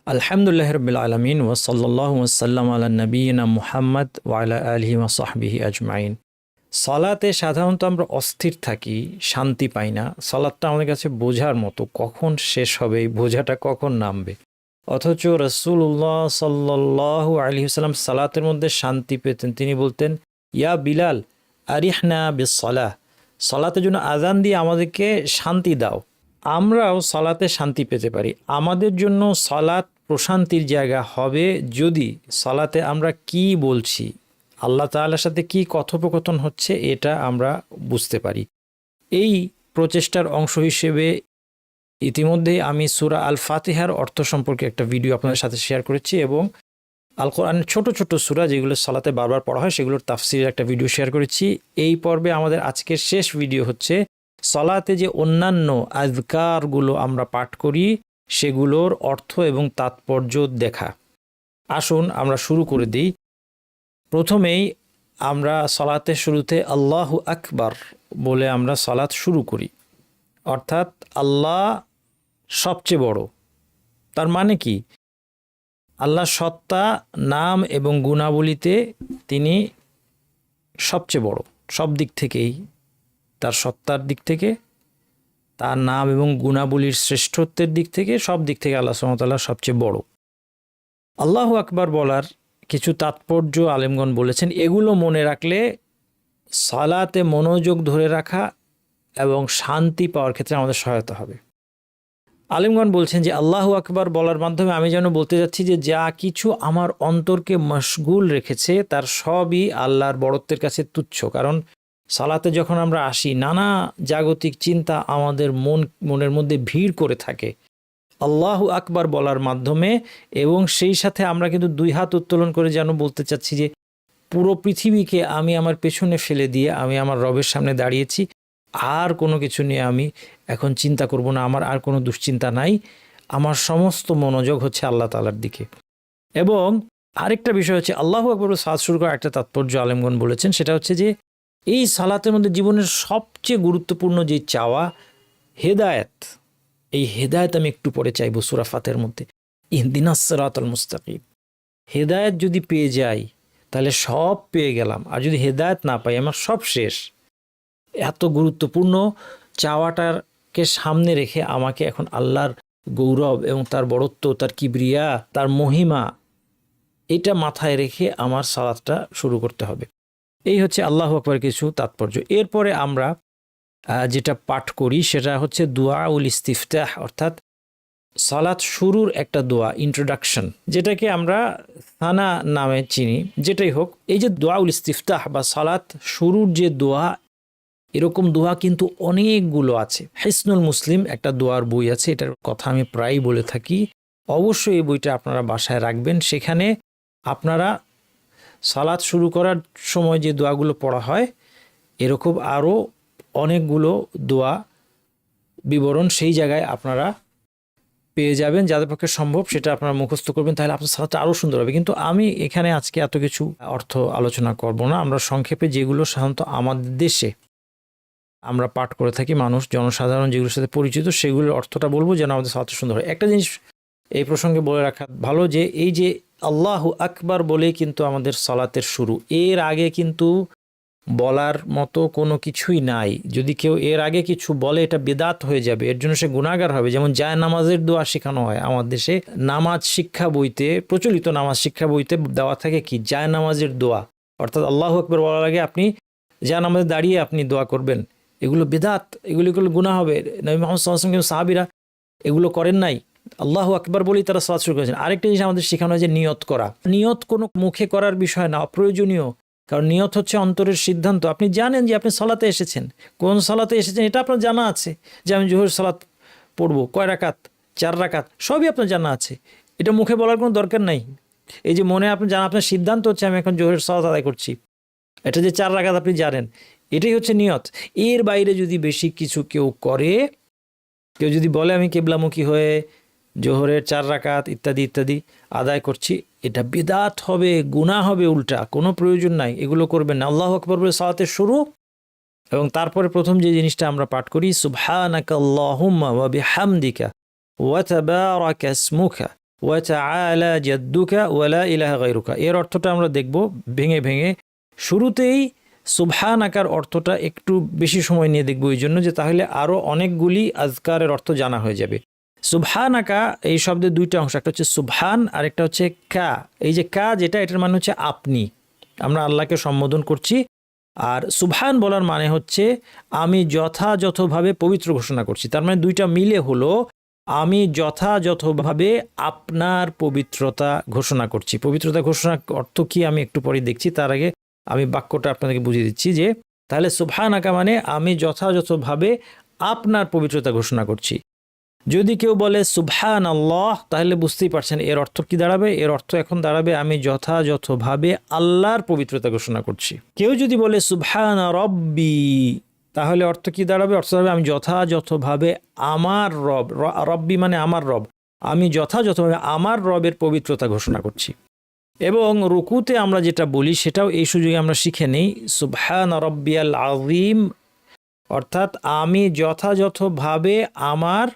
আলহামদুলিল্লাহি রাব্বিল আলামিন ওয়া সাল্লাল্লাহু ওয়া সাল্লাম আলা নাবিয়িনা মুহাম্মদ ওয়া আলা আলিহি ওয়া সাহবিহি আজমাইন। সালাতে সাধারণত আমরা অস্থির থাকি, শান্তি পাই না। সালাতটা আমাদের কাছে বোঝার মতো, কখন শেষ হবে, এই বোঝাটা কখন নামবে। অথচ রাসূলুল্লাহ সাল্লাল্লাহু আলাইহি ওয়াসাল্লাম সালাতের মধ্যে শান্তি পেতেন। তিনি বলতেন, ইয়া বিলাল আরিহনা বিস-সালাহ, সালাতের জন্য আযান দিয়ে আমাদেরকে শান্তি দাও। আমরাও সালাতে শান্তি পেতে পারি। আমাদের জন্য সালাত প্রশান্তির জায়গা হবে যদি সালাতে আমরা কি বলছি, আল্লাহ তাআলার সাথে কি কথোপকথন হচ্ছে, এটা আমরা বুঝতে পারি। এই প্রচেষ্টার অংশ হিসেবে ইতিমধ্যেই আমি সূরা আল ফাতিহার অর্থ সম্পর্কে একটা ভিডিও আপনাদের সাথে শেয়ার করেছি এবং আল কোরআনের ছোট ছোট সূরা যেগুলো সালাতে বারবার পড়া হয় সেগুলোর তাফসিরের একটা ভিডিও শেয়ার করেছি। এই পর্বে আমাদের আজকের শেষ ভিডিও হচ্ছে সালাতে যে অন্যান্য আযকারগুলো আমরা পাঠ করি সেগুলোর অর্থ এবং তাৎপর্য দেখা। আসুন আমরা শুরু করে দিই। প্রথমেই আমরা সালাতের শুরুতে আল্লাহু আকবার বলে আমরা সালাত শুরু করি, অর্থাৎ আল্লাহ সবচেয়ে বড়। তার মানে কি? আল্লাহ সত্তা, নাম এবং গুণাবলীতে তিনি সবচেয়ে বড়, সব দিক থেকেই, তার সত্তার দিক থেকে, তার নাম এবং গুণাবলীর শ্রেষ্ঠত্বের দিক থেকে, সব দিক থেকে আল্লাহ সুবহানাহু ওয়া তাআলা সবচেয়ে বড়। আল্লাহু আকবার বলার কিছু তাৎপর্য আলেমগণ বলেছেন, এগুলো মনে রাখলে সালাতে মনোযোগ ধরে রাখা এবং শান্তি পাওয়ার ক্ষেত্রে আমাদের সহায়তা হবে। আলেমগণ বলছেন যে আল্লাহু আকবার বলার মাধ্যমে আমি যেন বলতে যাচ্ছি যে যা কিছু আমার অন্তরকে মশগুল রেখেছে তার সবই আল্লাহর বড়ত্বের কাছে তুচ্ছ। কারণ সালাতে যখন আমরা আসি, নানা জাগতিক চিন্তা আমাদের মনের মধ্যে ভিড় করে থাকে। আল্লাহু আকবার বলার মাধ্যমে এবং সেই সাথে আমরা কিন্তু দুই হাত উত্তোলন করে যেন বলতে চাচ্ছি যে পুরো পৃথিবীকে আমি আমার পেছনে ফেলে দিয়ে আমি আমার রবের সামনে দাঁড়িয়েছি, আর কোনো কিছু নিয়ে আমি এখন চিন্তা করব না, আমার আর কোনো দুশ্চিন্তা নাই, আমার সমস্ত মনোযোগ হচ্ছে আল্লাহ তাআলার দিকে। এবং আরেকটা বিষয় হচ্ছে আল্লাহু আকবার সালাত শুরু করার একটা তাৎপর্য আলেমগণ বলেছেন, সেটা হচ্ছে যে এই সালাতের মধ্যে জীবনের সবচেয়ে গুরুত্বপূর্ণ যে চাওয়া, হেদায়েত। এই হেদায়েত আমি একটু পরে চাইব সূরা ফাতিহার মধ্যে, ইহদিনাস সিরাতাল মুস্তাকিম। হেদায়েত যদি পেয়ে যাই তাহলে সব পেয়ে গেলাম, আর যদি হেদায়েত না পাই আমার সব শেষ। এত গুরুত্বপূর্ণ চাওয়াটাকে সামনে রেখে আমাকে এখন আল্লাহর গৌরব এবং তার বড়ত্ব, তার কিবরিয়া, তার মহিমা, এটা মাথায় রেখে আমার সালাতটা শুরু করতে হবে। এই হচ্ছে আল্লাহু আকবার কিছু তাৎপর্য। এরপরে আমরা যেটা পাঠ করি সেটা হচ্ছে দুআউল ইস্তিফতাহ, অর্থাৎ সালাত শুরুর একটা দোয়া, ইন্ট্রোডাকশন, যেটাকে আমরা সানা নামে চিনি। যেটাই হোক, এই যে দুআউল ইস্তিফতাহ বা সালাত শুরুর যে দোয়া, এরকম দোয়া কিন্তু অনেকগুলো আছে। হিসনুল মুসলিম একটা দোয়ার বই আছে, এটার কথা আমি প্রায়ই বলে থাকি। অবশ্যই এই বইটা আপনারা বাসায় রাখবেন। সেখানে আপনারা সালাত শুরু করার সময় যে দোয়াগুলো পড়া হয় এরকম আরও অনেকগুলো দোয়া বিবরণ সেই জায়গায় আপনারা পেয়ে যাবেন। যাদের পক্ষে সম্ভব সেটা আপনারা মুখস্থ করবেন, তাহলে আপনার সালাতটা আরও সুন্দর হবে। কিন্তু আমি এখানে আজকে এত কিছু অর্থ আলোচনা করব না। আমরা সংক্ষেপে যেগুলো সাধারণত আমাদের দেশে আমরা পাঠ করে থাকি, মানুষ জনসাধারণ যেগুলোর সাথে পরিচিত, সেগুলোর অর্থটা বলবো যেন আমাদের সালাতটা সুন্দর হয়। একটা জিনিস এই প্রসঙ্গে বলে রাখা ভালো, যে এই যে আল্লাহু আকবার বলেই কিন্তু আমাদের সালাতের শুরু, এর আগে কিন্তু বলার মতো কোনো কিছুই নাই। যদি কেউ এর আগে কিছু বলে এটা বিদআত হয়ে যাবে, এর জন্য সে গুনাহগার হবে। যেমন জায় নামাজের দোয়া শেখানো হয় আমার দেশে, নামাজ শিক্ষা বইতে, প্রচলিত নামাজ শিক্ষা বইতে দেওয়া থাকে কি, জায় নামাজের দোয়া, অর্থাৎ আল্লাহু আকবার বলার আগে আপনি জায় নামাজে দাঁড়িয়ে আপনি দোয়া করবেন। এগুলো বিদআত, এগুলো গুনাহ হবে। নবী মুহাম্মদ সাল্লাল্লাহু আলাইহি ওয়াসাল্লাম সাহাবীরা এগুলো করেন নাই, আল্লাহু আকবার বলেই তারা সালাত শুরু করেছেন। আরেকটা জিনিস আমাদের শেখানো হয় যে নিয়ত করা। নিয়ত কোনো মুখে করার বিষয় না, অপ্রয়োজনীয়। কারণ নিয়ত হচ্ছে অন্তরের সিদ্ধান্ত। আপনি জানেন যে আপনি সালাতে এসেছেন, কোন সালাতে এসেছেন এটা আপনার জানা আছে, যে আমি জোহর সালাত পড়বো, কয় রাকাত, 4 রাকাত, সবই আপনার জানা আছে। এটা মুখে বলার কোনো দরকার নাই। এই যে মনে আপনি জানা, আপনার সিদ্ধান্ত হচ্ছে আমি এখন জোহরের সালাত আদায় করছি, এটা যে 4 রাকাত আপনি জানেন, এটাই হচ্ছে নিয়ত। এর বাইরে যদি বেশি কিছু কেউ করে, কেউ যদি বলে আমি কিবলামুখী হয়ে জোহরের 4 রাকাত ইত্যাদি ইত্যাদি আদায় করছি, এটা বিদআত হবে, গুনাহ হবে, উল্টা। কোনো প্রয়োজন নাই, এগুলো করবেন না। আল্লাহু আকবার বলে সালাতের শুরু, এবং তারপরে প্রথম যে জিনিসটা আমরা পাঠ করি, সুবহানাকা আল্লাহুম্মা ওয়া বিহামদিকা ওয়া তাবারাকা ইসমুকা ওয়া তাআলা জাদ্দুকা ওয়া লা ইলাহা গায়রুকা। এর অর্থটা আমরা দেখব ভেঙে ভেঙে। শুরুতেই সুবহানাকার অর্থটা একটু বেশি সময় নিয়ে দেখব, এই জন্য যে তাহলে আরও অনেকগুলি আজকারের অর্থ জানা হয়ে যাবে। সুবহানাকা এই শব্দের দুইটা অংশ, একটা হচ্ছে সুবহান আর একটা হচ্ছে কা। এই যে কা যেটা, এটার মানে হচ্ছে আপনি, আমরা আল্লাহকে সম্বোধন করছি। আর সুবহান বলার মানে হচ্ছে আমি যথাযথভাবে পবিত্র ঘোষণা করছি। তার মানে দুইটা মিলে হলো আমি যথাযথভাবে আপনার পবিত্রতা ঘোষণা করছি। পবিত্রতা ঘোষণা অর্থ কি আমি একটু পরে দেখছি, তার আগে আমি বাক্যটা আপনাদেরকে বুঝিয়ে দিচ্ছি যে তাহলে সুবহানাকা মানে আমি যথাযথভাবে আপনার পবিত্রতা ঘোষণা করছি। যদি কেউ বলে সুবহান আল্লাহ, তাহলে বুঝতেই পারছেন এর অর্থ কি দাঁড়াবে। এর অর্থ এখন দাঁড়াবে আমি যথাযথভাবে আল্লাহর পবিত্রতা ঘোষণা করছি। কেউ যদি বলে সুবহান রব্বি, তাহলে অর্থ কি দাঁড়াবে। অর্থ দাঁড়াবে আমি যথাযথভাবে আমার রব, রব্বি মানে আমার রব, আমি যথাযথভাবে আমার রবের পবিত্রতা ঘোষণা করছি। এবং রুকুতে আমরা যেটা বলি সেটাও এই সুযোগে আমরা শিখে নেই, সুবহান রব্বিয়াল আযীম, অর্থাৎ আমি যথাযথভাবে আমার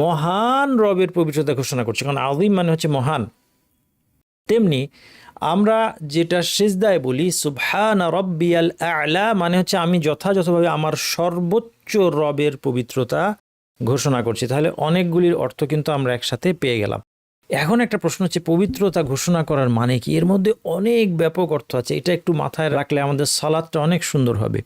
মহান রবের পবিত্রতা ঘোষণা করছি, কারণ আযীম মানে হচ্ছে মহান। তেমনি আমরা যেটা সিজদায় বলি সুবহান রব্বিয়াল আ'লা, মানে হচ্ছে আমি যথাযথভাবে আমার সর্বোচ্চ রবের পবিত্রতা ঘোষণা করছি। তাহলে অনেকগুলির অর্থ কিন্তু আমরা একসাথে পেয়ে গেলাম। এখন একটা প্রশ্ন হচ্ছে পবিত্রতা ঘোষণা করার মানে কি। এর মধ্যে অনেক ব্যাপক অর্থ আছে, এটা একটু মাথায় রাখলে আমাদের সালাতটা অনেক সুন্দর হবে।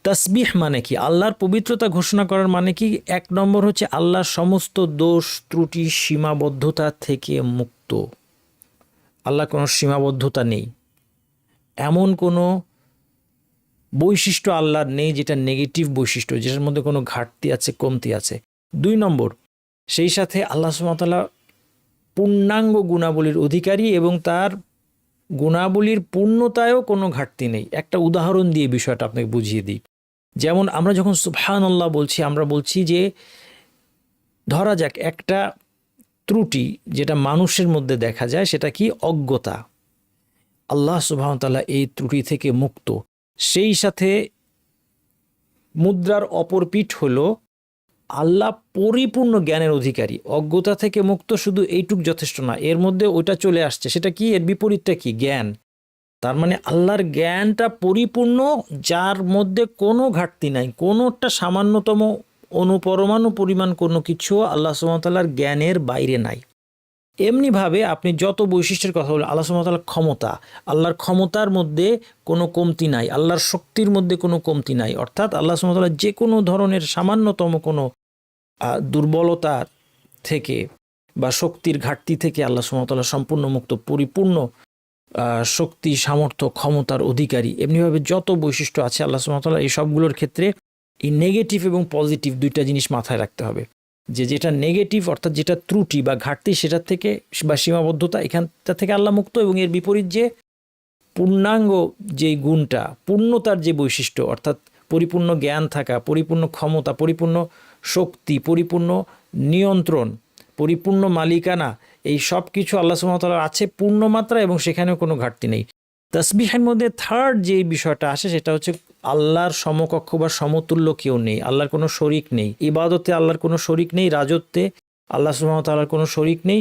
তাসবিহ মানে কি, আল্লাহর পবিত্রতা ঘোষণা করার মানে কি। এক নম্বর হচ্ছে আল্লাহর সমস্ত দোষ ত্রুটি সীমাবদ্ধতা থেকে মুক্ত। আল্লাহ কোনো সীমাবদ্ধতা নেই, এমন কোনো বৈশিষ্ট্য আল্লাহর নেই যেটা নেগেটিভ বৈশিষ্ট্য, যেটার মধ্যে কোনো ঘাটতি আছে, কমতি আছে। দুই নম্বর, সেই সাথে আল্লাহ সুবহানাহু ওয়া তাআলা পূর্ণাঙ্গ গুণাবলীর অধিকারী এবং তার গুণাবলীর পূর্ণতায়ও কোনো ঘাটতি নেই। একটা উদাহরণ দিয়ে বিষয়টা আপনাকে বুঝিয়ে দিই। যেমন আমরা যখন সুবহানাল্লাহ বলছি, আমরা বলছি যে ধরা যাক একটা ত্রুটি যেটা মানুষের মধ্যে দেখা যায়, সেটা কি অজ্ঞতা। আল্লাহ সুবহানাহু ওয়া তাআলা এই ত্রুটি থেকে মুক্ত। সেই সাথে মুদ্রার অপর পিঠ হলো আল্লাহ পরিপূর্ণ জ্ঞানের অধিকারী। অজ্ঞতা থেকে মুক্ত শুধু এইটুক যথেষ্ট না, এর মধ্যে ওইটা চলে আসছে, সেটা কি, এর বিপরীতটা কি, জ্ঞান। তার মানে আল্লাহর জ্ঞানটা পরিপূর্ণ, যার মধ্যে কোনো ঘাটতি নাই, কোনোটা সামান্যতম অনুপরমাণু পরিমাণ কোনো কিছু আল্লাহ সুবহানাহু ওয়া তাআলার জ্ঞানের বাইরে নাই। এমনিভাবে আপনি যত বৈশিষ্ট্যের কথা বলেন, আল্লাহ সুবহানাহু ওয়া তাআলার ক্ষমতা, আল্লাহর ক্ষমতার মধ্যে কোনো কমতি নাই, আল্লাহর শক্তির মধ্যে কোনো কমতি নাই। অর্থাৎ আল্লাহ সুবহানাহু ওয়া তাআলা যে কোনো ধরনের সামান্যতম কোনো দুর্বলতা থেকে বা শক্তির ঘাটতি থেকে আল্লাহ সুবহানাহু ওয়া তাআলা সম্পূর্ণ মুক্ত, পরিপূর্ণ শক্তি, সামর্থ্য, ক্ষমতার অধিকারী। এমনিভাবে যত বৈশিষ্ট্য আছে আল্লাহ সুবহানাহু ওয়া তাআলা, এই সবগুলোর ক্ষেত্রে এই নেগেটিভ এবং পজিটিভ দুইটা জিনিস মাথায় রাখতে হবে। যে যেটা নেগেটিভ অর্থাৎ যেটা ত্রুটি বা ঘাটতি, সেটার থেকে বা সীমাবদ্ধতা, এখানটা থেকে আল্লাহ মুক্ত। এবং এর বিপরীত যে পূর্ণাঙ্গ যে গুণটা, পূর্ণতার যে বৈশিষ্ট্য, অর্থাৎ পরিপূর্ণ জ্ঞান থাকা, পরিপূর্ণ ক্ষমতা, পরিপূর্ণ শক্তি, পরিপূর্ণ নিয়ন্ত্রণ, পরিপূর্ণ মালিকানা, এই সব কিছু আল্লাহ সুবহানাহু ওয়া তাআলার আছে পূর্ণ মাত্রা, এবং সেখানেও কোনো ঘাটতি নেই। তাসবিহের মধ্যে থার্ড যে বিষয়টা আসে সেটা হচ্ছে আল্লাহর সমকক্ষ বা সমতুল্য কেউ নেই, আল্লাহর কোনো শরিক নেই। ইবাদতে আল্লাহর কোনো শরিক নেই, রাজত্বে আল্লাহ সুবহানাহু ওয়া তাআলার কোনো শরিক নেই,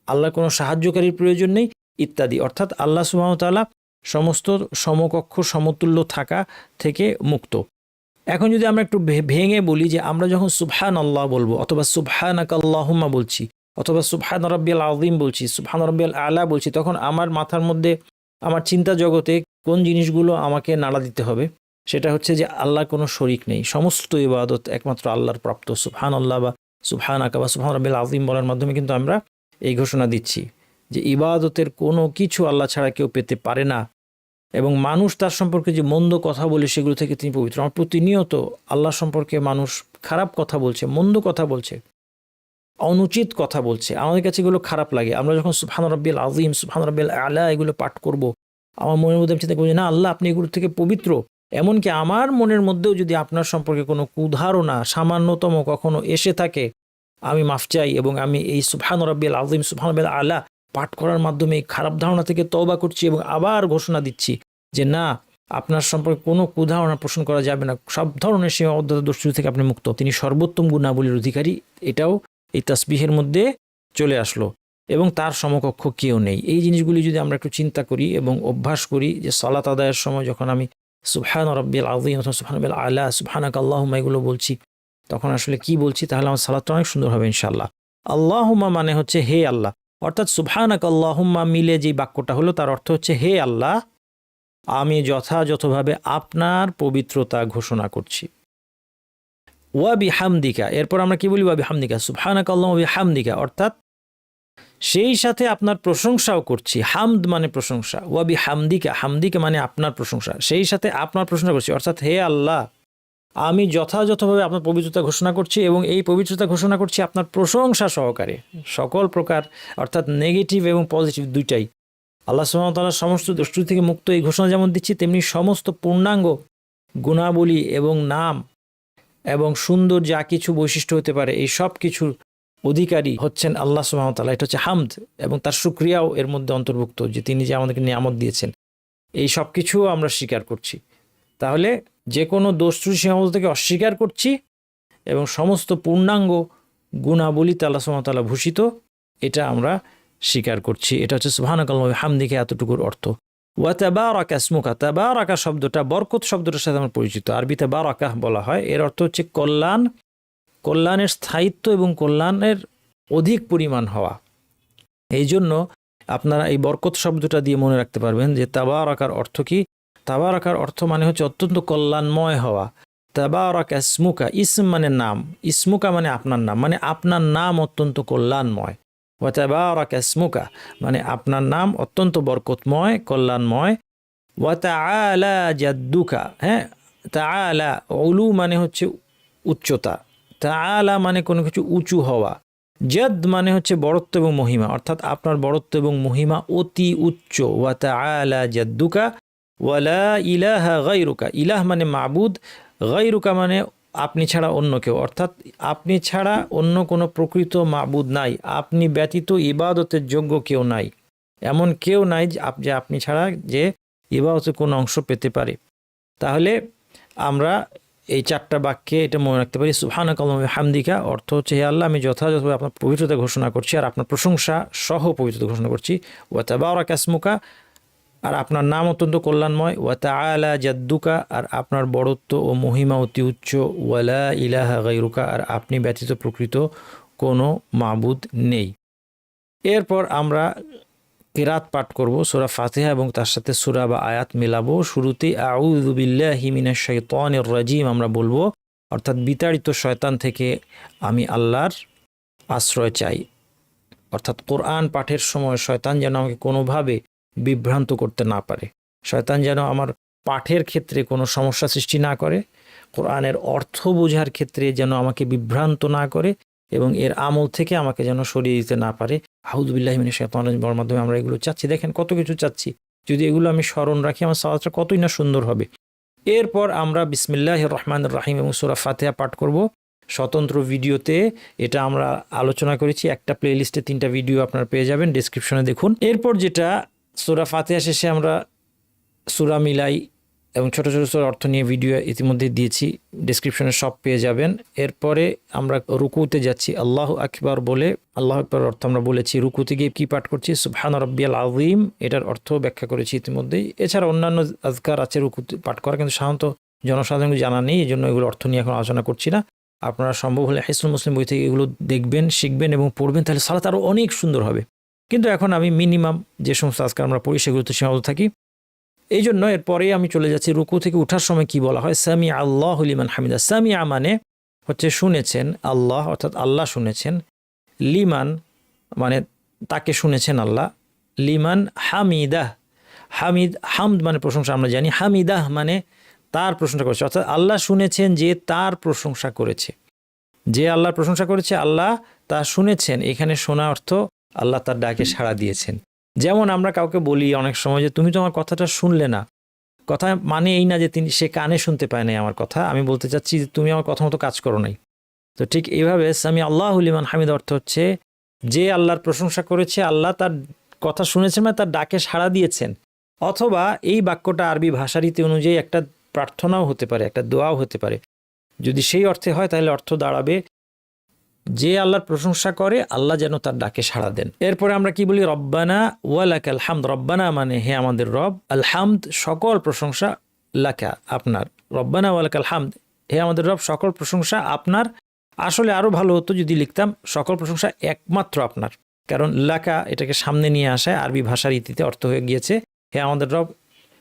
আল্লাহর কোনো সাহায্যকারীর প্রয়োজন নেই ইত্যাদি। অর্থাৎ আল্লাহ সুবহানাহু ওয়া তাআলা সমস্ত সমকক্ষ সমতুল্য থাকা থেকে মুক্ত। এখন যদি আমরা একটু ভেঙে বলি যে আমরা যখন সুবহান আল্লাহ বলবো, অথবা সুবহানাকা আল্লাহুম্মা বলছি, অথবা সুবহান রাব্বিয়াল আযীম বলছি, সুবহান রাব্বিয়াল আ'লা বলছি, তখন আমার মাথার মধ্যে, আমার চিন্তা জগতে কোন জিনিসগুলো আমাকে নাড়া দিতে হবে, সেটা হচ্ছে যে আল্লাহর কোনো শরিক নেই, সমস্ত ইবাদত একমাত্র আল্লাহর প্রাপ্ত। সুবহান আল্লাহ বা সুবহানাকা বা সুবহান রাব্বিয়াল আযীম বলার মাধ্যমে কিন্তু আমরা এই ঘোষণা দিচ্ছি যে ইবাদতের কোনো কিছু আল্লাহ ছাড়া কেউ পেতে পারে না, এবং মানুষ তার সম্পর্কে যে মন্দ কথা বলে সেগুলো থেকে তিনি পবিত্র। আমার প্রতিনিয়ত আল্লাহ সম্পর্কে মানুষ খারাপ কথা বলছে, মন্দ কথা বলছে, অনুচিত কথা বলছে, আমাদের কাছে এগুলো খারাপ লাগে। আমরা যখন সুবহান রাব্বিয়াল আযীম, সুবহান রাব্বিয়াল আ'লা এগুলো পাঠ করব, আমার মনের মধ্যে আমি চিন্তা করবো না আল্লাহ আপনি এগুলো থেকে পবিত্র। এমনকি আমার মনের মধ্যেও যদি আপনার সম্পর্কে কোনো কুধারণা সামান্যতম কখনো এসে থাকে, আমি মাফ চাই, এবং আমি এই সুবহান রাব্বিয়াল আযীম, সুবহান রাব্বিয়াল আ'লা পাঠ করার মাধ্যমে এই খারাপ ধারণা থেকে তওবা করছি, এবং আবার ঘোষণা দিচ্ছি যে না, আপনার সম্পর্কে কোনো কুধারণা পোষণ করা যাবে না, সব ধরনের সীমাবদ্ধতা দোষ থেকে আপনি মুক্ত, তিনি সর্বোত্তম গুণাবলীর অধিকারী। এটাও এই তাসবিহের মধ্যে চলে আসলো এবং তার সমকক্ষ কেউ নেই। এই জিনিসগুলি যদি আমরা একটু চিন্তা করি এবং অভ্যাস করি যে সালাত আদায়ের সময় যখন আমি সুবহান রাব্বিয়াল আযীম অথবা সুবহান রাব্বিয়াল আলা, সুবহানাকা আল্লাহুম্মা এগুলো বলছি, তখন আসলে কি বলছি, তাহলে আমার সালাতটা অনেক সুন্দর হবে ইনশাআল্লাহ। আল্লাহুম্মা মানে হচ্ছে হে আল্লাহ, অর্থাৎ সুবহানাকা আল্লাহুম্মা মিলে যে বাক্যটা হলো তার অর্থ হচ্ছে হে আল্লাহ, আমি যথাযথভাবে আপনার পবিত্রতা ঘোষণা করছি। ওয়া বিহামদিকা, এরপর আমরা কি বলি? ওয়া বিহামদিকা, সুবহানাকা আল্লাহুম্মা বিহামদিকা, অর্থাৎ সেই সাথে আপনার প্রশংসাও করছি। হামদ মানে প্রশংসা, ওয়া বিহামদিকা, হামদিকা মানে আপনার প্রশংসা, সেই সাথে আপনার প্রশংসা করছি, অর্থাৎ হে আল্লাহ, আমি যথাযথভাবে আপনার পবিত্রতা ঘোষণা করছি এবং এই পবিত্রতা ঘোষণা করছি আপনার প্রশংসা সহকারে, সকল প্রকার, অর্থাৎ নেগেটিভ এবং পজিটিভ দুইটাই। আল্লাহ সুবহানাহু ওয়া তাআলার সমস্ত দোষ থেকে মুক্ত এই ঘোষণা যেমন দিচ্ছি, তেমনি সমস্ত পূর্ণাঙ্গ গুণাবলী এবং নাম এবং সুন্দর যা কিছু বৈশিষ্ট্য হতে পারে এই সব কিছুর অধিকারী হচ্ছেন আল্লাহ সুবহানাহু ওয়া তাআলা। এটা হচ্ছে হামদ, এবং তার শুকরিয়াও এর মধ্যে অন্তর্ভুক্ত, যে তিনি যে আমাদেরকে নিয়ামত দিয়েছেন, এই সব কিছুও আমরা স্বীকার করছি। তাহলে যে কোনো দোষ ত্রুটি সীমাবদ্ধ থেকে অস্বীকার করছি এবং সমস্ত পূর্ণাঙ্গ গুণাবলীতে আল্লাহ সুবহানাহু ওয়া তাআলা ভূষিত, এটা আমরা স্বীকার করছি। এটা হচ্ছে সুবহানাকাল্লাহি ওয়া বিহামদিহি, এতটুকুর অর্থ। ওয়া তাবারাকা ইসমুকা, তাবারাকা শব্দটা বরকত শব্দটার সাথে আমরা পরিচিত, আরবিতে বারাকাহ বলা হয়। এর অর্থ হচ্ছে কল্যাণ, কল্যাণের স্থায়িত্ব এবং কল্যাণের অধিক পরিমাণ হওয়া। এই জন্য আপনারা এই বরকত শব্দটা দিয়ে মনে রাখতে পারবেন যে তাবারাকার অর্থ কি। তাবারাকার অর্থ মানে হচ্ছে অত্যন্ত কল্যাণময় হওয়া। তাবারাকা ইসমুকা, ইসম মানে নাম, ইসমুকা মানে আপনার নাম, মানে আপনার নাম অত্যন্ত কল্যাণময়। ওয়া তাবারাকা ইসমুকা মানে আপনার নাম অত্যন্ত বরকতময়, কল্যাণময়। ওয়া তাআলা জাদ্দুকা, হ্যাঁ, তাআলা, উলু মানে হচ্ছে উচ্চতা, তাআলা মানে কোনো কিছু উঁচু হওয়া, জাদ মানে হচ্ছে বড়ত্ব এবং মহিমা, অর্থাৎ আপনার বড়ত্ব এবং মহিমা অতি উচ্চ। ওয়া তাআলা জাদ্দুকা ওয়া লা ইলাহা গায়রুকা, ইলাহ মানে মাবুদ, গায়রুকা মানে আপনি ছাড়া অন্য কেউ, অর্থাৎ আপনি ছাড়া অন্য কোনো প্রকৃত মাবুদ নাই, আপনি ব্যতীত ইবাদতের যোগ্য কেউ নাই, এমন কেউ নাই যে আপনি ছাড়া যে ইবাদতের কোনো অংশ পেতে পারে। তাহলে আমরা এই চারটা বাক্যে এটা মনে রাখতে পারি। সুবহানাকাল্লাহি ওয়া বিহামদিকা অর্থ হচ্ছে হে আল্লাহ, আমি যথাযথভাবে আপনার পবিত্রতা ঘোষণা করছি আর আপনার প্রশংসা সহ পবিত্রতা ঘোষণা করছি। ওয়া তাবারাকা ইসমুকা, আর আপনার নাম অত্যন্ত কল্যাণময়। ওয়া তাআলা জাদ্দুকা, আর আপনার বড়ত্ব ও মহিমা অতি উচ্চ। ওয়া লা ইলাহা গায়রুকা, আর আপনি ব্যতীত প্রকৃত কোনো মাবুদ নেই। এরপর আমরা কিরাত পাঠ করব সূরা ফাতিহা এবং তার সাথে সূরা বা আয়াত মেলাবো। শুরুতেই আউযু বিল্লাহি মিনাশ শাইতানির রাজিম আমরা বলবো, অর্থাৎ বিতাড়িত শয়তান থেকে আমি আল্লাহর আশ্রয় চাই। অর্থাৎ কোরআন পাঠের সময় শয়তান যেন আমাকে কোনোভাবে বিভ্রান্ত করতে না পারে, শয়তান যেন আমার পাঠের ক্ষেত্রে কোনো সমস্যা সৃষ্টি না করে, কোরআনের অর্থ বোঝার ক্ষেত্রে যেন আমাকে বিভ্রান্ত না করে এবং এর আমল থেকে আমাকে যেন সরিয়ে দিতে না পারে। আউযু বিল্লাহি মিনাশ শাইতানির রাজিমের মাধ্যমে আমরা এগুলো চাচ্ছি। দেখেন কত কিছু চাচ্ছি, যদি এগুলো আমি স্মরণ রাখি আমার সালাতটা কতই না সুন্দর হবে। এরপর আমরা বিসমিল্লাহির রহমানির রহিম এবং সূরা ফাতিহা পাঠ করব স্বতন্ত্র ভিডিওতে। এটা আমরা আলোচনা করেছি, একটা প্লেলিস্টে 3টা ভিডিও আপনারা পেয়ে যাবেন, ডেসক্রিপশনে দেখুন। এরপর যেটা সূরা ফাতিহা শেষে আমরা সূরা মিলাই এবং ছোট ছোট সূরার অর্থ নিয়ে ভিডিও ইতিমধ্যে দিয়েছি, ডেসক্রিপশনে সব পেয়ে যাবেন। এরপরে আমরা রুকুতে যাচ্ছি, আল্লাহু আকবার বলে আল্লাহু আকবার অর্থ আমরা বলেছি। রুকুতে গিয়ে কি পাঠ করছি? সুবহানা রাব্বিয়াল আযীম, এটার অর্থ ব্যাখ্যা করেছি ইতিমধ্যেই। এছাড়া অন্যান্য আজকার আছে রুকুতে পাঠ করা, কিন্তু সাধারণত জনসাধারণ জানা নেই, এই জন্য এগুলো অর্থ নিয়ে এখন আলোচনা করছি না। আপনারা সম্ভব হলে হিসনুল মুসলিম বই থেকে এগুলো দেখবেন, শিখবেন এবং পড়বেন, তাহলে সালাত আরও অনেক সুন্দর হবে। কিন্তু এখন আমি মিনিমাম যে সমস্ত আজকার আমরা পড়ি সেগুলোতে সীমাবদ্ধ থাকি। এই জন্য এরপরেই আমি চলে যাচ্ছি রুকু থেকে উঠার সময় কি বলা হয়? সামি আল্লাহু লিমান হামিদা। সামিআ মানে হচ্ছে শুনেছেন, আল্লাহ অর্থাৎ আল্লাহ শুনেছেন, লিমান মানে তাকে শুনেছেন আল্লাহ, লিমান হামিদাহ, হামদ মানে প্রশংসা আমরা জানি, হামিদাহ মানে তার প্রশংসা করেছে, অর্থাৎ আল্লাহ শুনেছেন যে তার প্রশংসা করেছে, যে আল্লাহর প্রশংসা করেছে আল্লাহ তা শুনেছেন। এখানে শোনা অর্থ আল্লাহ তার ডাকে সাড়া দিয়েছেন। যেমন আমরা কাউকে বলি অনেক সময় যে তুমি তো আমার কথাটা শুনলে না, কথা মানে এই না যে সে কানে শুনতে পায় নাই আমার কথা, আমি বলতে চাচ্ছি যে তুমি আমার কথা মতো কাজ করো নাই। তো ঠিক এইভাবে সামি আল্লাহু লিমান হামিদ অর্থ হচ্ছে যে আল্লাহর প্রশংসা করেছে, আল্লাহ তার কথা শুনেছেন মানে তার ডাকে সাড়া দিয়েছেন। অথবা এই বাক্যটা আরবি ভাষা রীতি অনুযায়ী একটা প্রার্থনাও হতে পারে, একটা দোয়াও হতে পারে। যদি সেই অর্থে হয় তাহলে অর্থ দাঁড়াবে যে আল্লাহর প্রশংসা করে আল্লাহ যেন তার ডাকে সাড়া দেন। এরপরে আমরা কি বলি? রব্বানা ওয়ালাকাল হামদ। রব্বানা মানে হে আমাদের রব, আল হামদ সকল প্রশংসা, লাকা আপনার, রব্বানা ওয়ালাকাল হামদ হে আমাদের রব সকল প্রশংসা আপনার। আসলে আরো ভালো হতো যদি লিখতাম সকল প্রশংসা একমাত্র আপনার, কারণ লাকা এটাকে সামনে নিয়ে আসায় আরবি ভাষার ইতিতে অর্থ হয়ে গিয়েছে হে আমাদের রব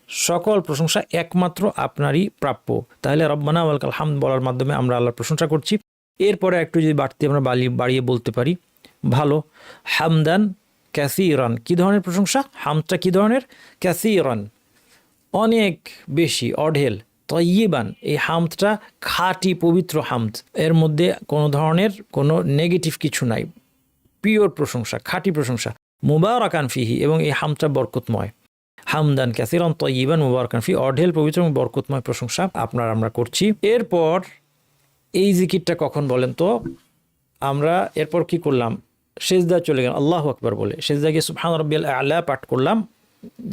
সকল প্রশংসা একমাত্র আপনারই প্রাপ্য। তাহলে রব্বানা ওয়ালাকাল হামদ বলার মাধ্যমে আমরা আল্লাহর প্রশংসা করছি। এরপরে একটু যদি বাড়তি আমরা বাড়িয়ে বলতে পারি ভালো, হামদান ক্যাসিরান। কি ধরনের প্রশংসা? হামদটা কি ধরনের? ক্যাসিরান অনেক বেশি, অঢেল। তয়্যিবান এই হামদটা খাঁটি পবিত্র হামদ, এর মধ্যে কোনো ধরনের কোনো নেগেটিভ কিছু নাই, পিওর প্রশংসা, খাঁটি প্রশংসা। মুবারাকান ফিহি এবং এই হামদটা বরকতময়। হামদান ক্যাসিরান তয়্যিবান মুবারাকান ফি, অঢেল পবিত্র এবং বরকতময় প্রশংসা আমরা করছি। এরপর এই জিকিরটা কখন বলেন তো? আমরা এরপর কি করলাম? সেজদা চলে গেলাম আল্লাহু আকবার বলে, সেজদা গিয়ে সুবহান রাব্বিয়াল আ'লা পাঠ করলাম,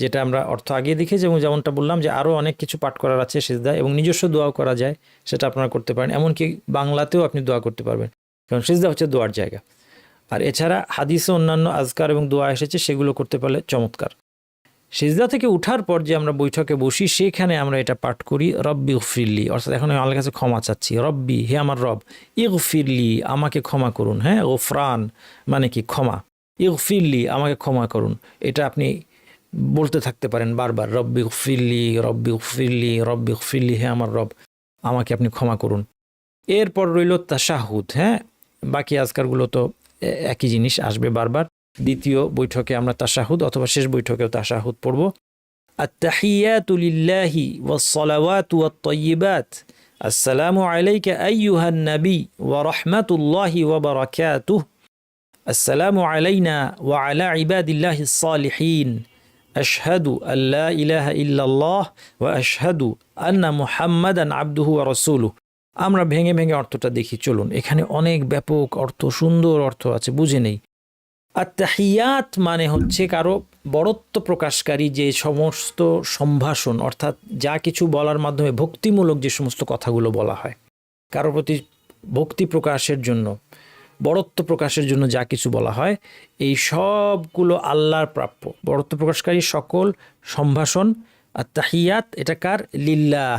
যেটা আমরা অর্থ আগে দেখেছি এবং যেমনটা বললাম যে আরও অনেক কিছু পাঠ করার আছে সেজদা, এবং নিজস্ব দোয়াও করা যায়, সেটা আপনারা করতে পারেন। এমনকি বাংলাতেও আপনি দোয়া করতে পারবেন, কারণ সেজদা হচ্ছে দোয়ার জায়গা। আর এছাড়া হাদিসে অন্যান্য আজকার এবং দোয়া এসেছে, সেগুলো করতে পারলে চমৎকার। সিজদা থেকে উঠার পর যে আমরা বৈঠকে বসি, সেখানে আমরা এটা পাঠ করি রব্বি ইগফিরলি, অর্থাৎ এখন আমি আল্লাহর কাছে ক্ষমা চাচ্ছি। রব্বি হে আমার রব, ইগফিরলি আমাকে ক্ষমা করুন। হ্যাঁ, গফরান মানে কি? ক্ষমা। ইগফিরলি আমাকে ক্ষমা করুন, এটা আপনি বলতে থাকতে পারেন বারবার, রব্বি ইগফিরলি, রব্বি ইগফিরলি, রব্বি ইগফিরলি, হে আমার রব আমাকে আপনি ক্ষমা করুন। এরপর রইল তাশাহুদ। হ্যাঁ, বাকি আজকারগুলো তো একই জিনিস আসবে বারবার। দ্বিতীয় বৈঠকে আমরা তাশাহুদ অথবা শেষ বৈঠকেও তাশাহুদ পড়ব। আত-তাহিয়াতু লিল্লাহি ওয়াস-সালাওয়াতু ওয়াত-তাইয়্যিবাত, আসসালামু আলাইকা আইয়ুহান নবী ওয়া রাহমাতুল্লাহি ওয়া বারাকাতুহু, আসসালামু আলাইনা ওয়া আলা ইবাদিল্লাহিস সালিহিন, আশহাদু আল্লা ইলাহা ইল্লাল্লাহ ওয়া আশহাদু আন্না মুহাম্মাদান আবদুহু ওয়া রাসূলুহু। আমরা ভেঙে ভেঙে অর্থটা দেখি, চলুন। এখানে অনেক ব্যাপক অর্থ, সুন্দর অর্থ আছে, বুঝে নেই। আত-তাহিয়াত মানে হচ্ছে কারো বড়ত্ব প্রকাশকারী যে সমস্ত সম্ভাষণ, অর্থাৎ যা কিছু বলার মাধ্যমে ভক্তিমূলক যে সমস্ত কথাগুলো বলা হয়, কারো প্রতি ভক্তি প্রকাশের জন্য, বড়ত্ব প্রকাশের জন্য যা কিছু বলা হয়, এই সবগুলো আল্লাহর প্রাপ্য। বড়ত্ব প্রকাশকারী সকল সম্ভাষণ আত-তাহিয়াত এটা কার? লিল্লাহ।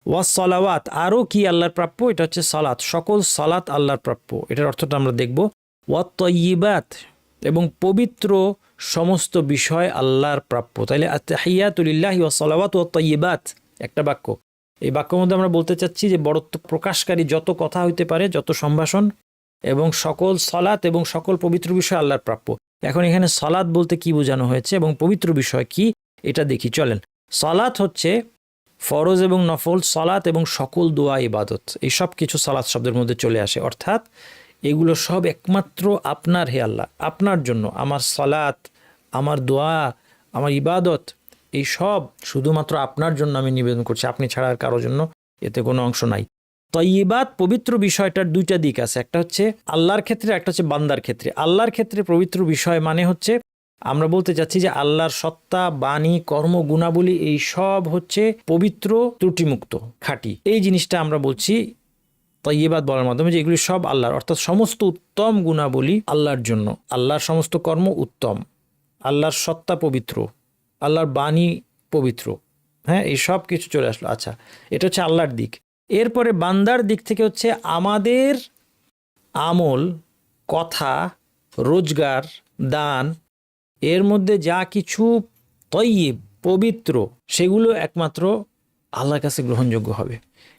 ওয়াস সালাওয়াত আরও কি আল্লাহর প্রাপ্য? এটা হচ্ছে সালাত, সকল সালাত আল্লাহর প্রাপ্য। এটার অর্থটা আমরা দেখব। ওয়াত তয়্যিবাত এবং পবিত্র সমস্ত বিষয় আল্লাহর প্রাপ্য। তাইলে আত-তাহিয়াতু লিল্লাহি ওয়াস সালাওয়াতু ওয়াত তয়্যিবাত একটা বাক্য। এই বাক্যের মধ্যে আমরা বলতে চাচ্ছি যে বড়ত্ব প্রকাশকারী যত কথা হইতে পারে, যত সম্ভাষণ এবং সকল সালাত এবং সকল পবিত্র বিষয় আল্লাহর প্রাপ্য। এখন এখানে সালাত বলতে কি বোঝানো হয়েছে এবং পবিত্র বিষয় কি, এটা দেখি চলেন। সালাত হচ্ছে ফরজ এবং নফল, সালাত এবং সকল দোয়া ইবাদত, এই সব কিছু সালাত শব্দের মধ্যে চলে আসে। অর্থাৎ এগুলো সব একমাত্র আপনার, হে আল্লাহ, আপনার জন্য। আমার সালাত, আমার দোয়া, আমার ইবাদত, এই সব শুধুমাত্র আপনার জন্য আমি নিবেদন করছি, আপনি ছাড়া আর কারোর জন্য এতে কোনো অংশ নাই। তয়্যিবাত পবিত্র বিষয়টার দুইটা দিক আছে, একটা হচ্ছে আল্লাহর ক্ষেত্রে, একটা হচ্ছে বান্দার ক্ষেত্রে। আল্লাহর ক্ষেত্রে পবিত্র বিষয় মানে হচ্ছে আমরা বলতে চাচ্ছি যে আল্লাহর সত্তা, বাণী, কর্ম, গুণাবলী এই সব হচ্ছে পবিত্র, ত্রুটিমুক্ত, খাঁটি। এই জিনিসটা আমরা বলছি তয়্যিবাত বলার মাধ্যমে, যে এগুলি সব আল্লাহর, অর্থাৎ সমস্ত উত্তম গুণাবলী আল্লাহর জন্য। আল্লাহর সমস্ত কর্ম উত্তম, আল্লাহর সত্তা পবিত্র, আল্লাহর বাণী পবিত্র। হ্যাঁ, এই সব কিছু চলে আসলো। আচ্ছা, এটা হচ্ছে আল্লাহর দিক। এরপরে বান্দার দিক থেকে হচ্ছে আমাদের আমল, কথা, রোজগার, দান, এর মধ্যে যা কিছু তয়্যিব, পবিত্র, সেগুলো একমাত্র আল্লাহর কাছে গ্রহণযোগ্য হবে।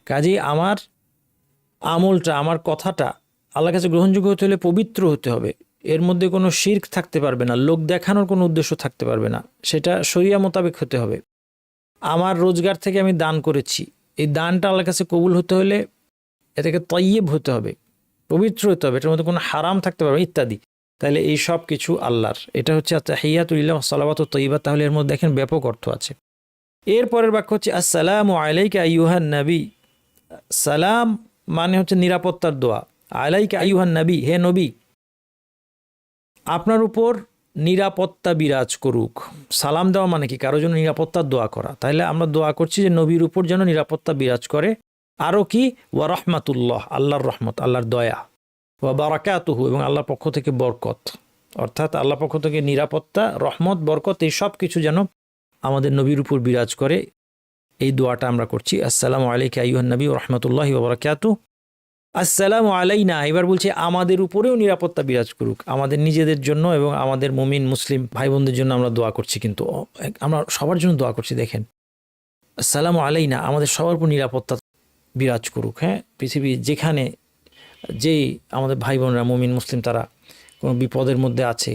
কাজেই আমার আমলটা, আমার কথাটা আল্লাহর কাছে গ্রহণযোগ্য হতে হলে পবিত্র হতে হবে। এর মধ্যে কোনো শিরক থাকতে পারবে না, লোক দেখানোর কোনো উদ্দেশ্য থাকতে পারবে না, সেটা শরিয়া মোতাবেক হতে হবে। আমার রোজগার থেকে আমি দান করেছি, এই দানটা আল্লাহর কাছে কবুল হতে হলে এটাকে তয়্যিব হতে হবে, পবিত্র হতে হবে, এটার মধ্যে কোনো হারাম থাকতে পারবে ইত্যাদি। তাহলে এই সব কিছু আল্লাহর। এটা হচ্ছে আত-তাহিয়াতু লিল্লাহি ওয়াস সালাওয়াতু ওয়াত তয়্যিবাত। তাহলে এর মধ্যে দেখেন ব্যাপক অর্থ আছে। এরপরের বাক্য হচ্ছে আসসালামু আলাইকা আইয়ুহান নবী। সালাম মানে হচ্ছে নিরাপত্তার দোয়া। আলাইকা আইয়ুহান নবী, হে নবী, আপনার উপর নিরাপত্তা বিরাজ করুক। সালাম দেওয়া মানে কি? কারোর জন্য নিরাপত্তার দোয়া করা। তাহলে আমরা দোয়া করছি যে নবীর উপর যেন নিরাপত্তা বিরাজ করে। আরও কি? ওয়া রাহমাতুল্লাহ, আল্লাহর রহমত, আল্লাহর দয়া। ওয়া বারাকাতুহু, এবং আল্লাহর পক্ষ থেকে বরকত, অর্থাৎ আল্লাহর পক্ষ থেকে নিরাপত্তা, রহমত, বরকত, এই সব কিছু যেন আমাদের নবীর উপর বিরাজ করে। এই দোয়াটা আমরা করছি, আসসালামু আলাইকা আইয়ুহান নবী ওয়া রাহমাতুল্লাহি ওয়া বারাকাতুহু। আসসালামু আলাইনা, এবার বলছি আমাদের উপরেও নিরাপত্তা বিরাজ করুক, আমাদের নিজেদের জন্য এবং আমাদের মুমিন মুসলিম ভাই বোনদের জন্য আমরা দোয়া করছি, কিন্তু আমরা সবার জন্য দোয়া করছি। দেখেন, আসসালামু আলাইনা, আমাদের সবার উপর নিরাপত্তা বিরাজ করুক। হ্যাঁ, পৃথিবীর যেখানে যেই আমাদের ভাই বোনরা মুমিন মুসলিম তারা কোনো বিপদের মধ্যে আছে,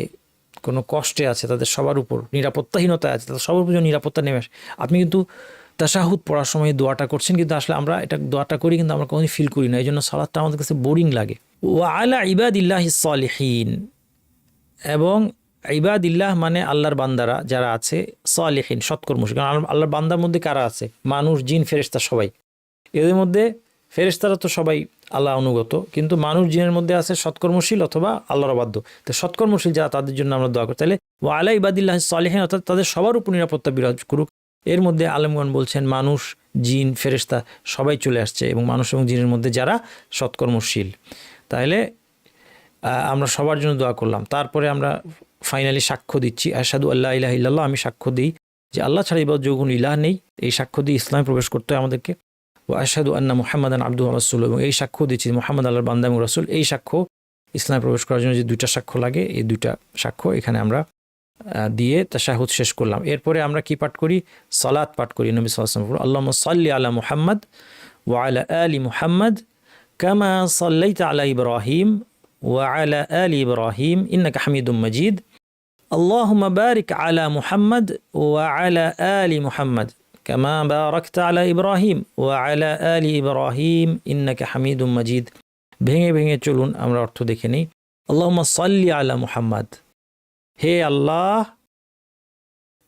কোনো কষ্টে আছে, তাদের সবার উপর নিরাপত্তাহীনতায় আছে, তাদের সবার উপর নিরাপত্তা নেমে আসে। আপনি কিন্তু তাশাহুদ পড়ার সময় দোয়াটা করছেন, কিন্তু আসলে আমরা এটা দোয়াটা করি কিন্তু আমরা কোনোদিন ফিল করি না, এই জন্য সালাতটা আমাদের কাছে বোরিং লাগে। ওয়া আলা ইবাদিল্লাহিস সালিহিন, এবং ইবাদিল্লাহ মানে আল্লাহর বান্দারা যারা আছে, সালিহিন সৎকর্মশীল। কারণ আল্লাহর বান্দার মধ্যে কারা আছে? মানুষ, জিন, ফেরেশতা সবাই। এদের মধ্যে ফেরেশতারা তো সবাই আল্লাহ অনুগত, কিন্তু মানুষ জিনের মধ্যে আছে সৎকর্মশীল অথবা আল্লাহর অবাধ্য। তো সৎকর্মশীল যারা, তাদের জন্য আমরা দোয়া করি। তাহলে ওয়া আলা ইবাদিল্লাহিস সালিহিন, অর্থাৎ তাদের সবার উপর নিরাপত্তা বিরাজ করুক। এর মধ্যে আলেমগণ বলছেন মানুষ, জিন, ফেরেশতা সবাই চলে আসছে, এবং মানুষ এবং জিনের মধ্যে যারা সৎকর্মশীল। তাহলে আমরা সবার জন্য দোয়া করলাম। তারপরে আমরা ফাইনালি সাক্ষ্য দিচ্ছি, আশহাদু আল্লা ইলাহা ইল্লাল্লাহ, আমি সাক্ষ্য দিই যে আল্লাহ ছাড়া ইবাদত যোগ্য কোনো ইলাহ নেই। এই সাক্ষ্য দিয়ে ইসলামে প্রবেশ করতে হয় আমাদেরকে। ওয়া আশহাদু আন্না মুহাম্মাদান আবদুহু ওয়া রাসূলুহু, এবং এই সাক্ষ্য দিচ্ছি মুহাম্মদ আল্লাহর বান্দা এবং রাসূল। এই সাক্ষ্য ইসলামে প্রবেশ করার জন্য যে দুইটা সাক্ষ্য লাগে, এই দুইটা সাক্ষ্য এখানে আমরা দিয়ে তাশাহুদ শেষ করলাম। এরপরে আমরা কি পাঠ করি? সালাত পাঠ করি নবী সাল্লাল্লাহু আলাইহি ওয়াসাল্লাম। আল্লাহুম্মা সাল্লি আলা মুহাম্মদ ওয়া আলা আলি মুহাম্মদ কামা সাল্লাইতা আলা ইব্রাহিম ওয়া আলা আলি ইব্রাহিম ইন্নাকা হামিদুম মাজিদ। আল্লাহুম্মা বারিক আলা মুহাম্মদ ওয়া আলা আলি মুহাম্মদ কামা বারাকতা আলা ইব্রাহিম ওয়া আলা আলি ইব্রাহিম ইন্নাকা হামিদুম মাজিদ। ভেঙে ভেঙে চলুন আমরা অর্থ দেখে নিই। আল্লাহুম্মা সাল্লি আলা মুহাম্মদ, হে আল্লাহ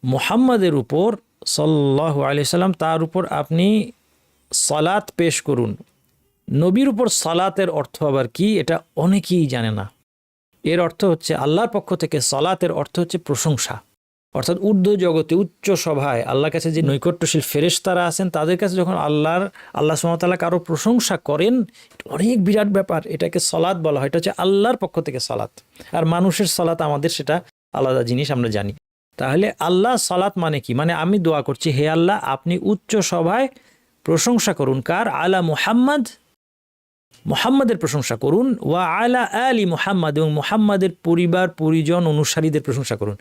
মুহাম্মাদের উপর সাল্লাল্লাহু আলাইহি সাল্লাম, তার উপর আপনি সালাত পেশ করুন। নবীর উপর সালাতের অর্থ আবার কি, এটা অনেকেই জানে না। এর অর্থ হচ্ছে, আল্লাহর পক্ষ থেকে সালাতের অর্থ হচ্ছে প্রশংসা। অর্থাৎ ঊর্ধ্ব জগতে, উচ্চ সভায় আল্লাহর কাছে যে নৈকট্যশীল ফেরেশতারা আছেন, তাদের কাছে যখন আল্লাহ সুবহানাহু ওয়া তাআলা কারো প্রশংসা করেন, অনেক বিরাট ব্যাপার, এটাকে সালাত বলা হয়। এটা হচ্ছে আল্লাহর পক্ষ থেকে সালাত। আর মানুষের সালাত আমাদের সেটা আলাদা জিনিস, আমরা জানি। তাহলে আল্লাহ সালাত মানে কি? মানে আমি দোয়া করছি, হে আল্লাহ আপনি উচ্চ সভায় প্রশংসা করুন কার? আলা মুহাম্মদ, মুহাম্মাদের প্রশংসা করুন। ওয়া আলা আলি মুহাম্মদ, এবং মুহাম্মাদের পরিবার পরিজন অনুসারীদের প্রশংসা করুন।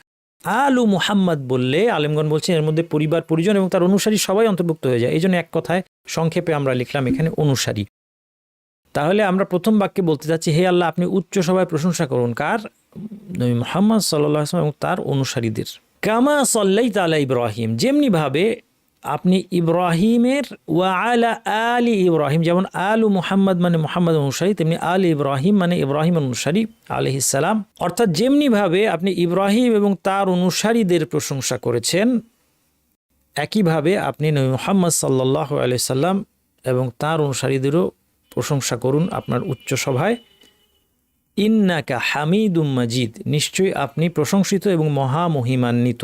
আলু মুহাম্মদ বললে আলেমগণ বলছেন এর মধ্যে পরিবার পরিজন এবং তার অনুসারী সবাই অন্তর্ভুক্ত হয়ে যায়। এই জন্য এক কথায় সংক্ষেপে আমরা লিখলাম এখানে অনুসারী। তাহলে আমরা প্রথম বাক্যে বলতে চাচ্ছি, হে আল্লাহ আপনি উচ্চ সভায় প্রশংসা করুন কার? নবী মুহাম্মদ সাল্লাল্লাহু আলাইহি ওয়াসাল্লাম এবং তার অনুসারীদের। কামা সাল্লাইতা আলা ইব্রাহিম, যেমনি ভাবে আপনি ইব্রাহিমের, ওয়া আলা আলি ইব্রাহিম, যেমন আলু মুহাম্মদ মানে মুহাম্মদ অনুসারী, তেমনি আলি ইব্রাহিম মানে ইব্রাহিম অনুসারী আলাইহিস সালাম। অর্থাৎ যেমনি ভাবে আপনি ইব্রাহিম এবং তার অনুসারীদের প্রশংসা করেছেন, একইভাবে আপনি নবী মুহাম্মদ সাল্লাল্লাহু আলাইহি সাল্লাম এবং তার অনুসারীদেরও প্রশংসা করুন আপনার উচ্চ সভায়। ইন্নাকা হামিদুম মাজিদ, নিশ্চয়ই আপনি প্রশংসিত এবং মহামহিমান্বিত।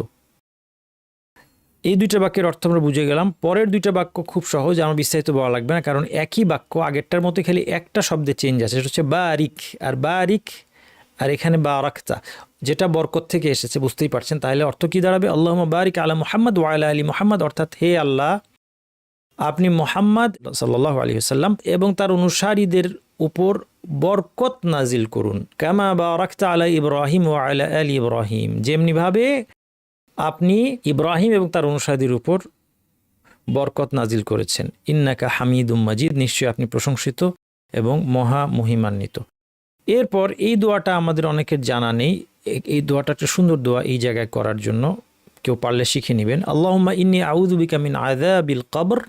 এই দুইটা বাক্যের অর্থ আমরা বুঝে গেলাম। পরের দুইটা বাক্য খুব সহজ, আমার বিস্তারিত বলা লাগবে না, কারণ একই বাক্য, আগেরটার মধ্যে খালি একটা শব্দে চেঞ্জ আছে, সেটা হচ্ছে বারিক। আর বারিক আর এখানে বারাকতা, যেটা বরকত থেকে এসেছে, বুঝতেই পারছেন। তাহলে অর্থ কি দাঁড়াবে? আল্লাহুম্মা বারিক আলা মুহাম্মদ ওয়া আলা আলি মুহাম্মদ, অর্থাৎ হে আল্লাহ আপনি মুহাম্মদ সাল্লাল্লাহু আলাইহি ওয়াসাল্লাম এবং তার অনুসারীদের উপর বরকত নাজিল করুন। কামা বারাকতা আলা ইব্রাহিম ওয়া আলা আলি ইব্রাহিম, যেমনি ভাবে আপনি ইব্রাহিম এবং তার অনুসারীদের উপর বরকত নাজিল করেছেন। ইন্নাকা হামিদুম মাজিদ, নিশ্চয়ই আপনি প্রশংসিত এবং মহা মহিমান্বিত। এরপর এই দোয়াটা আমাদের অনেকের জানা নেই। এই দোয়াটা একটা সুন্দর দোয়া, এই জায়গায় করার জন্য কেউ পারলে শিখে নেবেন। আল্লাহুম্মা ইন্নী আউযু বিকা মিন আযাবিল কবর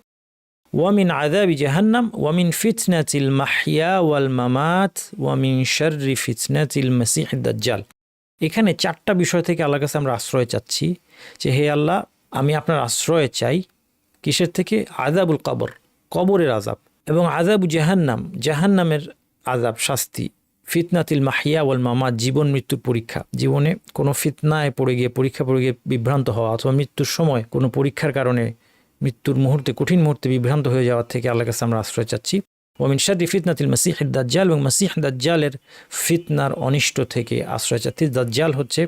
ওয়া মিন আযাবি জাহান্নাম ওয়া মিন ফিতনাতিল মাহইয়া ওয়াল মামাত ওয়া মিন শাররি ফিতনাতিল মাসিহিদ দাজ্জাল। এখানে চারটা বিষয় থেকে আল্লাহর কাছে আমরা আশ্রয় চাচ্ছি, যে হে আল্লাহ আমি আপনার আশ্রয় চাই কিসের থেকে? আযাবুল কবর, কবরের আযাব, এবং আযাবু জাহান্নাম, জাহান্নামের আযাব শাস্তি, ফিতনাতিল মাহিয়া ওয়াল মামাত, জীবন মৃত্যুর পরীক্ষা, জীবনে কোনো ফিতনায় পড়ে গিয়ে, পরীক্ষা পড়ে গিয়ে বিভ্রান্ত হওয়া, অথবা মৃত্যুর সময় কোনো পরীক্ষার কারণে মৃত্যুর মুহূর্তে, কঠিন মুহূর্তে বিভ্রান্ত হয়ে যাওয়ার থেকে আল্লাহর কাছে আমরা আশ্রয় চাচ্ছি। ওমিন শাররি ফিতনাতিল মাসিহিদ দাজ্জাল, এবং মাসিহ দাজ্জালের ফিতনার অনিষ্ট থেকে আশ্রয় চাচ্ছি। দাজ্জাল হচ্ছে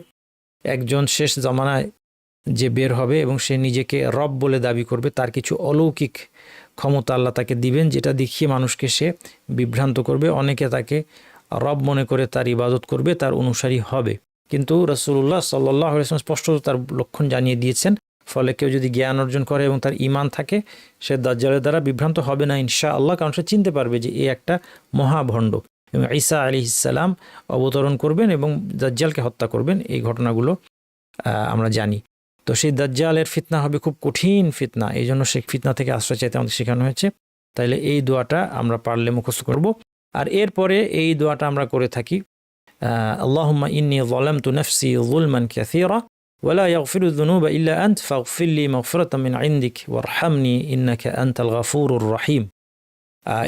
একজন শেষ জামানায় যে বের হবে এবং সে নিজেকে রব বলে দাবি করবে। তার কিছু অলৌকিক ক্ষমতা আল্লাহ তাকে দিবেন, যেটা দেখিয়ে মানুষকে সে বিভ্রান্ত করবে। অনেকে তাকে রব মনে করে তার ইবাদত করবে, তার অনুসারী হবে। কিন্তু রাসূলুল্লাহ সাল্লাল্লাহু আলাইহি ওয়াসাল্লাম স্পষ্ট তার লক্ষণ জানিয়ে দিয়েছেন। ফলে কেউ যদি জ্ঞান অর্জন করে এবং তার ঈমান থাকে, সে দাজ্জালের দ্বারা বিভ্রান্ত হবে না ইনশাআল্লাহ, কারণ সে চিনতে পারবে যে এ একটা মহাভণ্ড। এবং ঈসা আলাইহিস সালাম অবতরণ করবেন এবং দাজ্জালকে হত্যা করবেন। এই ঘটনাগুলো আমরা জানি। তো সেই দাজ্জালের ফিতনা হবে খুব কঠিন ফিতনা, এই জন্য সেই ফিতনা থেকে আশ্রয় চাইতে আমাদের শেখানো হয়েছে। তাইলে এই দোয়াটা আমরা পারলে মুখস্থ করব। আর এরপরে এই দোয়াটা আমরা করে থাকি, আল্লাহুম্মা ইন্নী যালামতু নাফসি যুলমান কাসীরা ওয়ালা ইয়াগফিরু যুনুবা ইল্লা আনত ফাগফিরলি মাগফিরাতাম মিন ইনদিক ওয়ারহামনি ইন্নাকা আনতাল গাফুরুর রহিম।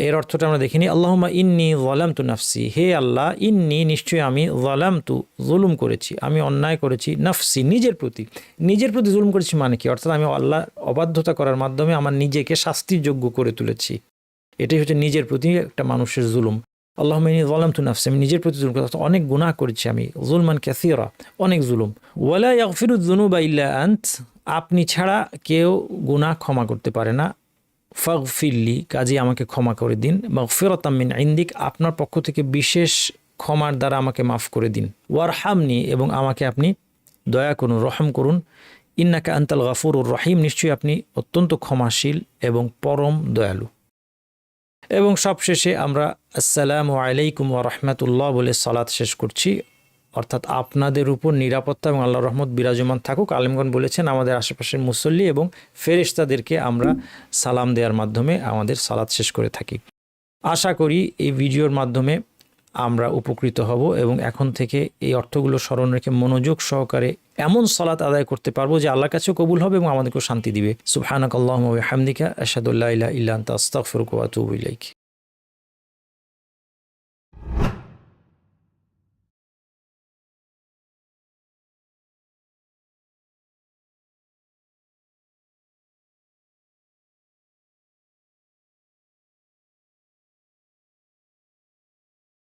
এর অর্থটা আমরা দেখিনি। আল্লাহুম্মা ইন্নী যালামতু নাফসি, হে আল্লাহ, ইন্নী নিশ্চয়ই আমি, যালামতু জুলুম করেছি, আমি অন্যায় করেছি, নাফসি নিজের প্রতি জুলুম করেছি। মানে কি? অর্থাৎ আমি আল্লাহ অবাধ্যতা করার মাধ্যমে আমার নিজেকে শাস্তির যোগ্য করে তুলেছি। এটাই হচ্ছে নিজের প্রতি একটা মানুষের জুলুম। আল্লাহুম্মা ইন্নী যালামতু নাফসি, আমি নিজের প্রতি জুলুম করেছি, অনেক গুনাহ করেছি আমি, যুলমান কাসীরা, অনেক জুলুম। ওয়ালা ইয়াগফিরু যুনুবা ইল্লা আনত, আপনি ছাড়া কেউ গুনাহ ক্ষমা করতে পারে না। ফাগফিরলি, কাজে আমাকে ক্ষমা করে দিন। মাগফিরাতাম মিন ইনদিক, আপনার পক্ষ থেকে বিশেষ ক্ষমার দ্বারা আমাকে মাফ করে দিন। ওয়ারহামনি, এবং আমাকে আপনি দয়া করুন, রহম করুন। ইন্নাকা আনতাল গাফুরুর রহিম, নিশ্চয়ই আপনি অত্যন্ত ক্ষমাশীল এবং পরম দয়ালু। এবং সবশেষে আমরা আসসালামু আলাইকুম ওয়া রাহমাতুল্লাহ বলে সালাত শেষ করছি। অর্থাৎ আপনাদের উপর নিরাপত্তা এবং আল্লাহর রহমত বিরাজমান থাকুক। আলেমগণ বলেছেন আমাদের আশেপাশের মুসল্লি এবং ফেরেশতাদেরকে আমরা সালাম দেওয়ার মাধ্যমে আমাদের সালাত শেষ করে থাকি। আশা করি এই ভিডিওর মাধ্যমে আমরা উপকৃত হব এবং এখন থেকে এই অর্থগুলো স্মরণ রেখে মনোযোগ সহকারে এমন সালাত আদায় করতে পারবো যে আল্লাহর কাছেও কবুল হবে এবং আমাদেরকেও শান্তি দিবে। সুবহানাকাল্লাহুম্মা ওয়া বিহামদিকা আশহাদু আল্লা ইলাহা ইল্লা আনতা আস্তাগফিরুকা ওয়া আতুবু ইলাইক।